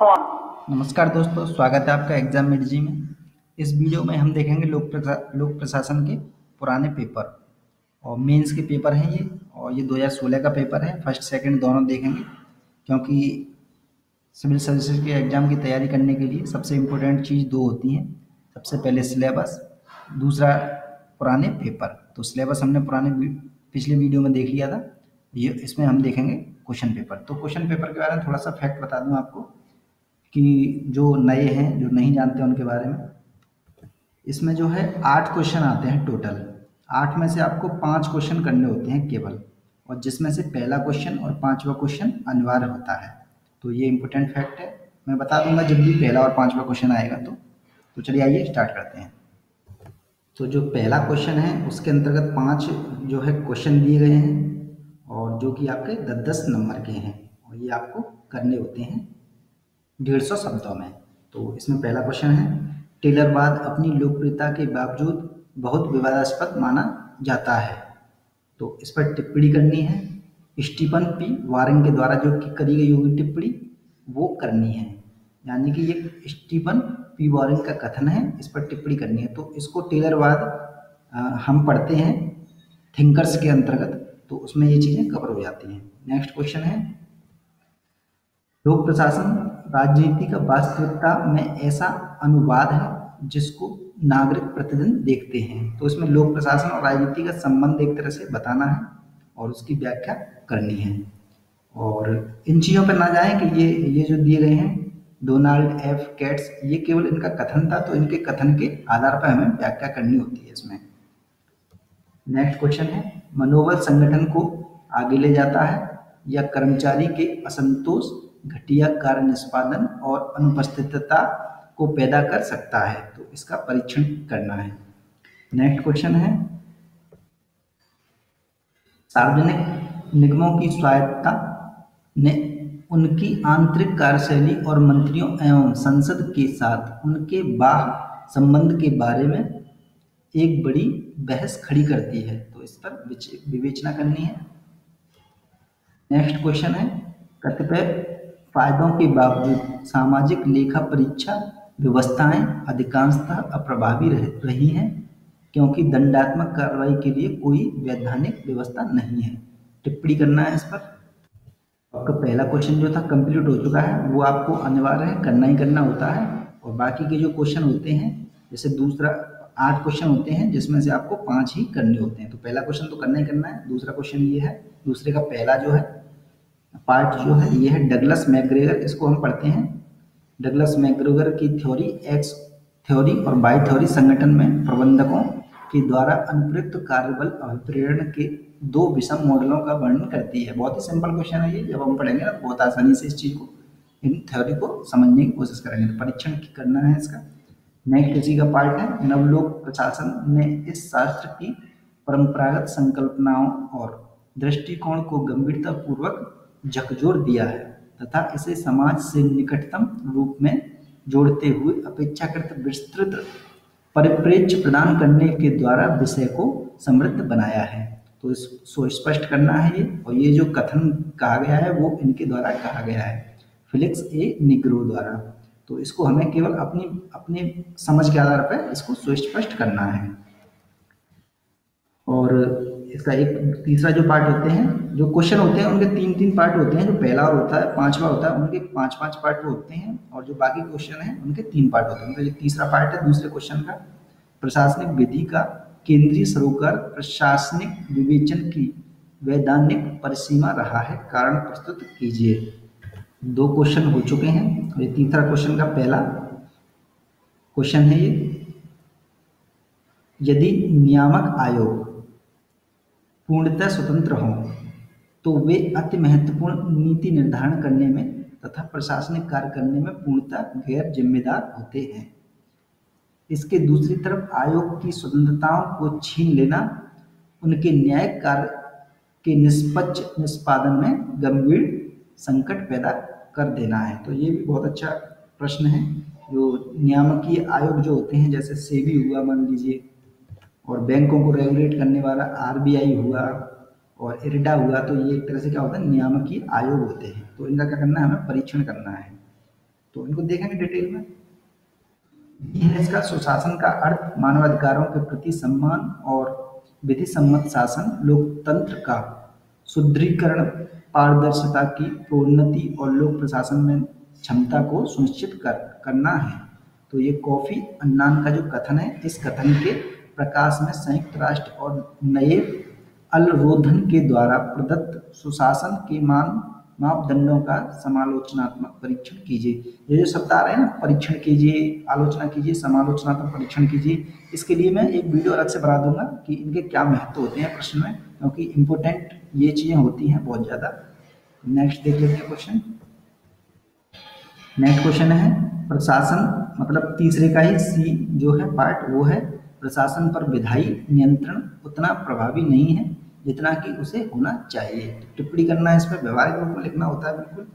नमस्कार दोस्तों, स्वागत है आपका एग्जाम मेडजी में। इस वीडियो में हम देखेंगे लोक प्रशासन के पुराने पेपर और मेंस के पेपर हैं ये। और ये 2016 का पेपर है, फर्स्ट सेकंड दोनों देखेंगे क्योंकि सिविल सर्विसेज के एग्ज़ाम की तैयारी करने के लिए सबसे इम्पोर्टेंट चीज़ दो होती हैं। सबसे पहले सिलेबस, दूसरा पुराने पेपर। तो सिलेबस हमने पिछले वीडियो में देख लिया था। ये इसमें हम देखेंगे क्वेश्चन पेपर। तो क्वेश्चन पेपर के बारे में थोड़ा सा फैक्ट बता दूं आपको कि जो नए हैं, जो नहीं जानते उनके बारे में। इसमें जो है 8 क्वेश्चन आते हैं टोटल। 8 में से आपको 5 क्वेश्चन करने होते हैं केवल, और जिसमें से पहला क्वेश्चन और 5वां क्वेश्चन अनिवार्य होता है। तो ये इम्पोर्टेंट फैक्ट है, मैं बता दूंगा जब भी पहला और 5वां क्वेश्चन आएगा। तो चलिए आइए स्टार्ट करते हैं। तो जो पहला क्वेश्चन है उसके अंतर्गत 5 जो है क्वेश्चन दिए गए हैं, और जो कि आपके 10-10 नंबर के हैं, और ये आपको करने होते हैं 150 शब्दों में। तो इसमें पहला क्वेश्चन है, टेलरवाद अपनी लोकप्रियता के बावजूद बहुत विवादास्पद माना जाता है। तो इस पर टिप्पणी करनी है। स्टीफन पी वारेंग के द्वारा जो कि करी गई होगी टिप्पणी वो करनी है, यानी कि ये स्टीफन पी वारेंग का कथन है, इस पर टिप्पणी करनी है। तो इसको टेलरवाद हम पढ़ते हैं थिंकर्स के अंतर्गत, तो उसमें ये चीज़ें कवर हो जाती हैं। नेक्स्ट क्वेश्चन है, लोक प्रशासन राजनीति का वास्तविकता में ऐसा अनुवाद है जिसको नागरिक प्रतिदिन देखते हैं। तो इसमें लोक प्रशासन और राजनीति का संबंध एक तरह से बताना है और उसकी व्याख्या करनी है। और इन चीज़ों पर ना जाएं कि ये जो दिए गए हैं डोनाल्ड एफ कैट्स, ये केवल इनका कथन था, तो इनके कथन के आधार पर हमें व्याख्या करनी होती है इसमें। नेक्स्ट क्वेश्चन है, मनोबल संगठन को आगे ले जाता है या कर्मचारी के असंतोष, घटिया कार्य निष्पादन और अनुपस्थितता को पैदा कर सकता है। तो इसका परीक्षण करना है। नेक्स्ट क्वेश्चन है, सार्वजनिक निगमों की स्वायत्तता ने उनकी आंतरिक कार्यशैली और मंत्रियों एवं संसद के साथ उनके बाह्य संबंध के बारे में एक बड़ी बहस खड़ी करती है। तो इस पर विवेचना करनी है। नेक्स्ट क्वेश्चन है, कतिपय फायदों के बावजूद सामाजिक लेखा परीक्षा व्यवस्थाएं अधिकांशतः अप्रभावी रही हैं क्योंकि दंडात्मक कार्रवाई के लिए कोई वैधानिक व्यवस्था नहीं है। टिप्पणी करना है इस पर। आपका पहला क्वेश्चन जो था कंप्लीट हो चुका है, वो आपको अनिवार्य है, करना ही करना होता है। और बाकी के जो क्वेश्चन होते हैं, जैसे दूसरा 8 क्वेश्चन होते हैं जिसमें से आपको 5 ही करने होते हैं। तो पहला क्वेश्चन तो करना ही करना है। दूसरा क्वेश्चन ये है, दूसरे का पहला जो है पार्ट जो है ये है डगलस मैकग्रेगर, इसको हम पढ़ते हैं। डगलस मैकग्रेगर की थ्योरी एक्स थ्योरी और वाई थ्योरी संगठन में प्रबंधकों के द्वारा अनुप्रयुक्त कार्यबल अभिप्रेरण के 2 विषम मॉडलों का वर्णन करती है। बहुत ही सिंपल क्वेश्चन है ये, जब हम पढ़ेंगे ना बहुत आसानी से इस चीज़ को, इन थ्योरी को समझने की कोशिश करेंगे। तो परीक्षण करना है इसका। नेक्स्ट इसी का पार्ट है, नवलोक प्रशासन ने इस शास्त्र की परंपरागत संकल्पनाओं और दृष्टिकोण को गंभीरतापूर्वक झकझोर दिया है तथा इसे समाज से निकटतम रूप में जोड़ते हुए अपेक्षाकृत विस्तृत परिप्रेक्ष्य प्रदान करने के द्वारा विषय को समृद्ध बनाया है। तो इसको स्पष्ट करना है ये, और ये जो कथन कहा गया है वो इनके द्वारा कहा गया है, फिलिक्स ए निग्रो द्वारा। तो इसको हमें केवल अपनी अपनी समझ के आधार पर इसको सुस्पष्ट करना है। और इसका एक तीसरा जो पार्ट होते हैं, जो क्वेश्चन होते हैं उनके 3-3 पार्ट होते हैं। जो पहला और होता है 5वां होता है, उनके 5-5 पार्ट होते हैं, और जो बाकी क्वेश्चन हैं उनके 3 पार्ट होते हैं। तो ये तीसरा पार्ट है दूसरे क्वेश्चन का, प्रशासनिक विधि का केंद्रीय सरोकार प्रशासनिक विवेचन की वैधानिक परिसीमा रहा है, कारण प्रस्तुत कीजिए। 2 क्वेश्चन हो चुके हैं, और ये तीसरा क्वेश्चन का पहला क्वेश्चन है ये, यदि नियामक आयोग पूर्णतः स्वतंत्र हों तो वे अति महत्वपूर्ण नीति निर्धारण करने में तथा प्रशासनिक कार्य करने में पूर्णतः गैर जिम्मेदार होते हैं। इसके दूसरी तरफ आयोग की स्वतंत्रताओं को छीन लेना उनके न्यायिक कार्य के निष्पक्ष निष्पादन में गंभीर संकट पैदा कर देना है। तो ये भी बहुत अच्छा प्रश्न है। जो नियामकीय आयोग जो होते हैं, जैसे सेबी हुआ मान लीजिए, और बैंकों को रेगुलेट करने वाला आरबीआई हुआ और इरडा हुआ, तो ये एक तरह से क्या होता है, नियामकीय आयोग होते हैं। तो इनका क्या करना है, हमें परीक्षण करना है। तो इनको देखेंगे डिटेल में। ये है इसका सुशासन का अर्थ, मानवाधिकारों के प्रति सम्मान और विधि सम्मत शासन, लोकतंत्र का सुदृढ़ीकरण, पारदर्शिता की प्रोन्नति और लोक प्रशासन में क्षमता को सुनिश्चित करना है। तो ये कोफी अन्नान का जो कथन है, इस कथन के प्रकाश में संयुक्त राष्ट्र और नए अल-रोधन के द्वारा प्रदत्त सुशासन के मापदंडों का समालोचनात्मक परीक्षण कीजिए। ये जो शब्द आ रहे हैं ना, परीक्षण कीजिए, आलोचना कीजिए, समालोचनात्मक परीक्षण कीजिए, इसके लिए मैं एक वीडियो अलग से बना दूंगा कि इनके क्या महत्व होते हैं प्रश्न में, क्योंकि इम्पोर्टेंट ये चीज़ें होती हैं बहुत ज़्यादा। नेक्स्ट देख लेते हैं क्वेश्चन। नेक्स्ट क्वेश्चन है प्रशासन, मतलब तीसरे का ही सी जो है पार्ट, वो है प्रशासन पर विधायी नियंत्रण उतना प्रभावी नहीं है जितना कि उसे होना चाहिए। टिप्पणी करना है, इस पर व्यवहारिक रूप में लिखना होता है बिल्कुल।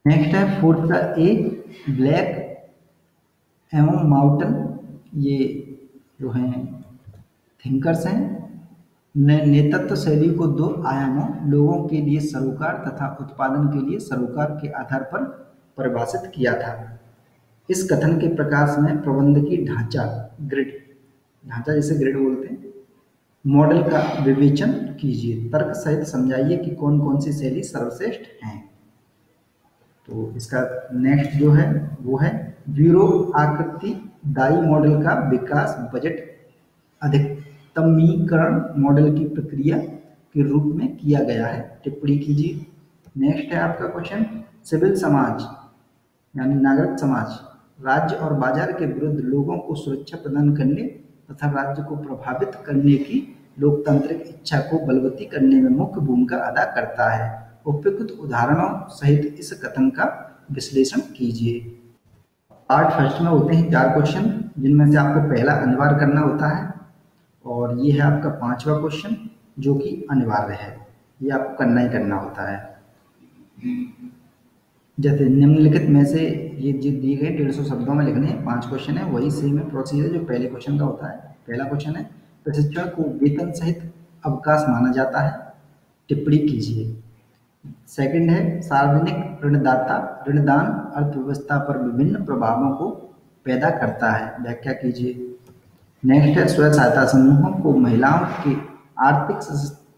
नेक्स्ट है फोर्थ का ए, ब्लैक एवं माउटन, ये जो हैं थिंकर्स हैं, ने नेतृत्व शैली को दो आयामों, लोगों के लिए सरोकार तथा उत्पादन के लिए सरोकार के आधार पर परिभाषित किया था। इस कथन के प्रकाश में प्रबंधकीय ढांचा, ग्रिड, ढांचा जैसे ग्रिड बोलते हैं, मॉडल का विवेचन कीजिए, तर्क सहित समझाइए कि कौन कौन सी शैली सर्वश्रेष्ठ हैं। तो इसका नेक्स्ट जो है वो है ब्यूरो आकृति दायी मॉडल का विकास बजट अधिकतमीकरण मॉडल की प्रक्रिया के रूप में किया गया है। टिप्पणी कीजिए। नेक्स्ट है आपका क्वेश्चन, सिविल समाज यानी नागरिक समाज राज्य और बाजार के विरुद्ध लोगों को सुरक्षा प्रदान करने तथा राज्य को प्रभावित करने की लोकतांत्रिक इच्छा को बलवती करने में मुख्य भूमिका अदा करता है। उपयुक्त उदाहरणों सहित इस कथन का विश्लेषण कीजिए। पार्ट फर्स्ट में होते हैं 4 क्वेश्चन, जिनमें से आपको पहला अनिवार्य करना होता है, और ये है आपका 5वां क्वेश्चन जो कि अनिवार्य है, ये आपको करना ही करना होता है। जैसे निम्नलिखित में से ये जो दिए गए 150 शब्दों में लिखने हैं, 5 क्वेश्चन है, वही सेम है प्रोसीजर जो पहले क्वेश्चन का होता है। पहला क्वेश्चन है प्रशिक्षण को वेतन सहित अवकाश माना जाता है। टिप्पणी कीजिए। सेकंड है सार्वजनिक ऋणदाता ऋणदान अर्थव्यवस्था पर विभिन्न प्रभावों को पैदा करता है। व्याख्या कीजिए। नेक्स्ट है स्वयं सहायता समूहों को महिलाओं के आर्थिक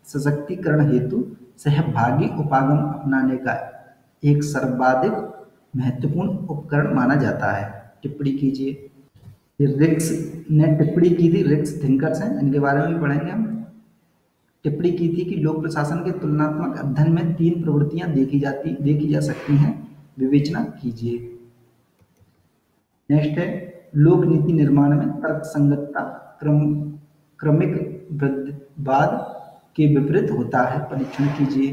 सशक्तिकरण हेतु सहभागी उपागम अपनाने का एक सर्वाधिक महत्वपूर्ण उपकरण माना जाता है। टिप्पणी कीजिए। रिक्स ने टिप्पणी की थी, रिक्स थिंकर्स हैं, इनके बारे में भी पढ़ेंगे हम। टिप्पणी की थी कि लोक प्रशासन के तुलनात्मक अध्ययन में 3 प्रवृत्तियां देखी जा सकती हैं। विवेचना कीजिए। नेक्स्ट है लोक नीति निर्माण में तर्क संगतता क्रमिक वृद्धिवाद के विपरीत होता है। परीक्षण कीजिए।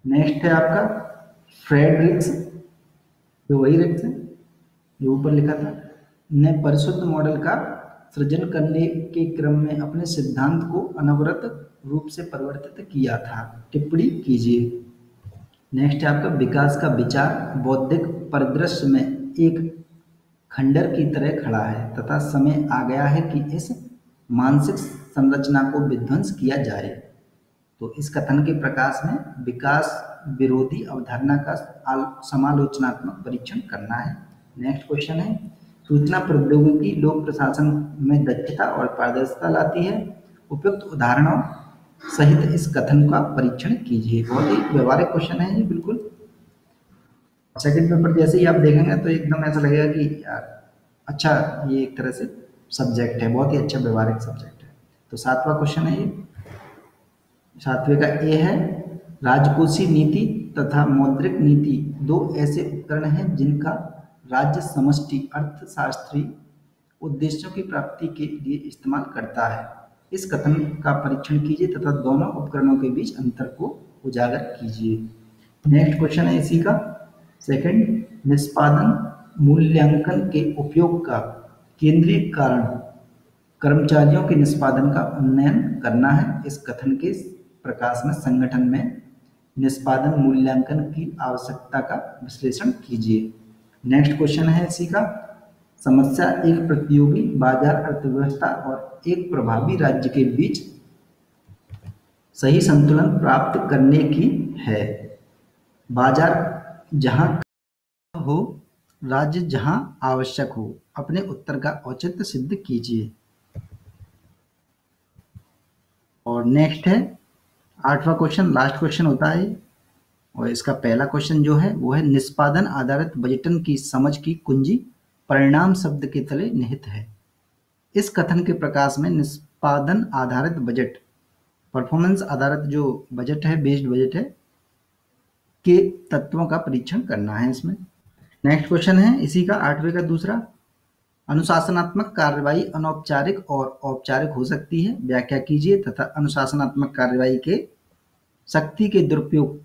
नेक्स्ट है आपका फ्रेडरिक्स, जो वही रिक्स है जो ऊपर लिखा था, ने परिशुद्ध मॉडल का सृजन करने के क्रम में अपने सिद्धांत को अनवरत रूप से परिवर्तित किया था। टिप्पणी कीजिए। नेक्स्ट है आपका विकास का विचार बौद्धिक परिदृश्य में एक खंडर की तरह खड़ा है तथा समय आ गया है कि इस मानसिक संरचना को विध्वंस किया जाए। तो इस कथन के प्रकाश में विकास विरोधी अवधारणा का समालोचनात्मक परीक्षण करना है। नेक्स्ट क्वेश्चन है सूचना प्रौद्योगिकी लोक प्रशासन में दक्षता और पारदर्शिता लाती है। उपयुक्त उदाहरणों सहित इस कथन का परीक्षण कीजिए। बहुत ही व्यवहारिक क्वेश्चन है ये बिल्कुल। सेकंड पेपर जैसे ही आप देखेंगे तो एकदम ऐसा लगेगा कि यार अच्छा, ये एक तरह से सब्जेक्ट है, बहुत ही अच्छा व्यवहारिक सब्जेक्ट है। तो 7वां क्वेश्चन है ये। 7वें का ए है राजकोषीय नीति तथा मौद्रिक नीति 2 ऐसे उपकरण हैं जिनका राज्य समष्टि अर्थशास्त्री उद्देश्यों की प्राप्ति के लिए इस्तेमाल करता है। इस कथन का परीक्षण कीजिए तथा दोनों उपकरणों के बीच अंतर को उजागर कीजिए। नेक्स्ट क्वेश्चन है इसी का सेकंड, निष्पादन मूल्यांकन के उपयोग का केंद्रीय कारण कर्मचारियों के निष्पादन का उन्नयन करना है। इस कथन के प्रकाश में संगठन में निष्पादन मूल्यांकन की आवश्यकता का विश्लेषण कीजिए। नेक्स्ट क्वेश्चन है इसी का समस्या एक प्रतियोगी बाजार अर्थव्यवस्था और एक प्रभावी राज्य के बीच सही संतुलन प्राप्त करने की है। बाजार जहां हो, राज्य जहां आवश्यक हो, अपने उत्तर का औचित्य सिद्ध कीजिए। और नेक्स्ट है 8वां क्वेश्चन, लास्ट क्वेश्चन होता है। और इसका पहला क्वेश्चन जो है वो है, निष्पादन आधारित बजटन की समझ की कुंजी परिणाम शब्द के तले निहित है। इस कथन के प्रकाश में निष्पादन आधारित बजट, परफॉर्मेंस आधारित जो बजट है, बेस्ड बजट है, के तत्वों का परीक्षण करना है इसमें। नेक्स्ट क्वेश्चन है इसी का 8वें का दूसरा, अनुशासनात्मक कार्रवाई अनौपचारिक और औपचारिक हो सकती है, व्याख्या कीजिए तथा अनुशासनात्मक कार्रवाई के शक्ति के दुरुपयोग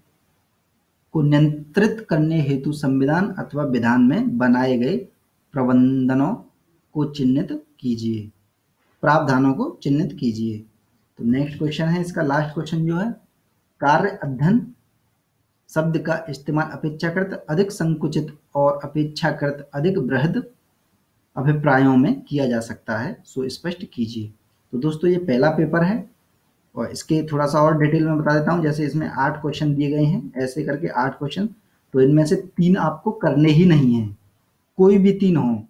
को नियंत्रित करने हेतु संविधान अथवा विधान में बनाए गए प्रबंधनों को चिह्नित कीजिए, प्रावधानों को चिह्नित कीजिए। तो नेक्स्ट क्वेश्चन है इसका लास्ट क्वेश्चन जो है, कार्य अध्ययन शब्द का इस्तेमाल अपेक्षाकृत अधिक संकुचित और अपेक्षाकृत अधिक बृहद अभिप्रायों में किया जा सकता है, सो स्पष्ट कीजिए। तो दोस्तों ये पहला पेपर है और इसके थोड़ा सा और डिटेल में बता देता हूँ। जैसे इसमें 8 क्वेश्चन दिए गए हैं, ऐसे करके 8 क्वेश्चन, तो इनमें से 3 आपको करने ही नहीं है, कोई भी 3 हो।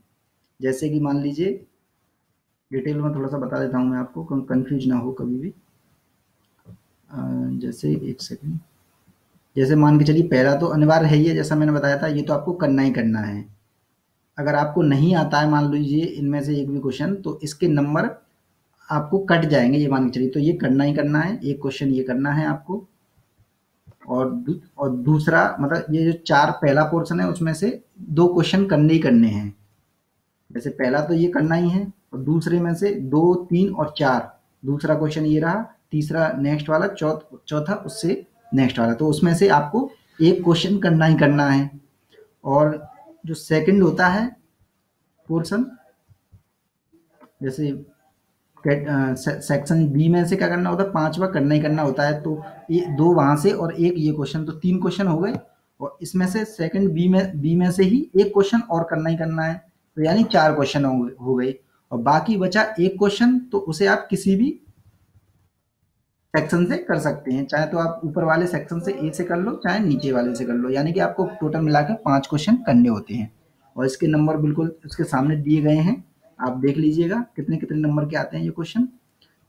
जैसे कि मान लीजिए, डिटेल में थोड़ा सा बता देता हूँ मैं आपको, कंफ्यूज ना हो कभी भी। जैसे एक सेकंड, जैसे मान के चलिए पहला तो अनिवार्य है ही है, जैसा मैंने बताया था, ये तो आपको करना ही करना है। अगर आपको नहीं आता है मान लीजिए इनमें से एक भी क्वेश्चन, तो इसके नंबर आपको कट जाएंगे, ये मान के चलिए। तो ये करना ही करना है, एक क्वेश्चन ये करना है आपको। और दूसरा मतलब ये जो 4 पहला पोर्शन है उसमें से 2 क्वेश्चन करने ही करने हैं। जैसे पहला तो ये करना ही है, और दूसरे में से 2, 3 और 4, दूसरा क्वेश्चन ये रहा, तीसरा नेक्स्ट वाला, चौथा उससे नेक्स्ट वाला। तो उसमें से आपको एक क्वेश्चन करना ही करना है। और जो सेकंड होता है पोर्शन, जैसे सेक्शन बी में से क्या करना होता है, 5वां करना ही करना होता है। तो ये 2 वहां से और एक ये क्वेश्चन, तो 3 क्वेश्चन हो गए। और इसमें से सेकंड बी में से ही एक क्वेश्चन और करना ही करना है, तो यानी 4 क्वेश्चन हो गए। और बाकी बचा एक क्वेश्चन, तो उसे आप किसी भी सेक्शन से कर सकते हैं, चाहे तो आप ऊपर वाले सेक्शन से ए से कर लो, चाहे नीचे वाले से कर लो। यानी कि आपको टोटल मिलाकर 5 क्वेश्चन करने होते हैं। और इसके नंबर बिल्कुल इसके सामने दिए गए हैं, आप देख लीजिएगा कितने कितने नंबर के आते हैं ये क्वेश्चन।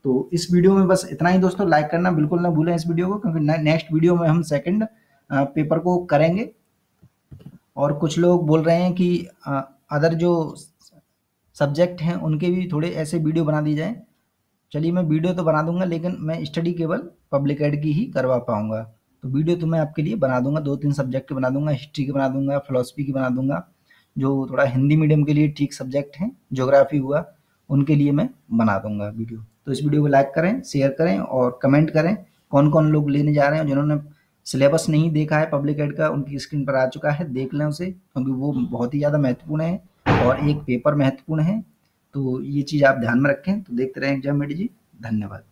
तो इस वीडियो में बस इतना ही दोस्तों, लाइक करना बिल्कुल ना भूलें इस वीडियो को, क्योंकि नेक्स्ट वीडियो में हम सेकंड पेपर को करेंगे। और कुछ लोग बोल रहे हैं कि अदर जो सब्जेक्ट हैं उनके भी थोड़े ऐसे वीडियो बना दी जाए। चलिए मैं वीडियो तो बना दूंगा, लेकिन मैं स्टडी केवल पब्लिक एड की ही करवा पाऊंगा। तो वीडियो तो मैं आपके लिए बना दूंगा, 2-3 सब्जेक्ट के बना दूंगा, हिस्ट्री के बना दूंगा, फिलोसफी की बना दूंगा, जो थोड़ा हिंदी मीडियम के लिए ठीक सब्जेक्ट हैं, ज्योग्राफी हुआ, उनके लिए मैं बना दूंगा वीडियो। तो इस वीडियो को लाइक करें, शेयर करें और कमेंट करें कौन कौन लोग लेने जा रहे हैं। जिन्होंने सिलेबस नहीं देखा है पब्लिक एड का, उनकी स्क्रीन पर आ चुका है, देख लें उसे, क्योंकि वो बहुत ही ज़्यादा महत्वपूर्ण है और एक पेपर महत्वपूर्ण है। तो ये चीज़ आप ध्यान में रखें। तो देखते रहें एग्जाम मेडी जी, धन्यवाद।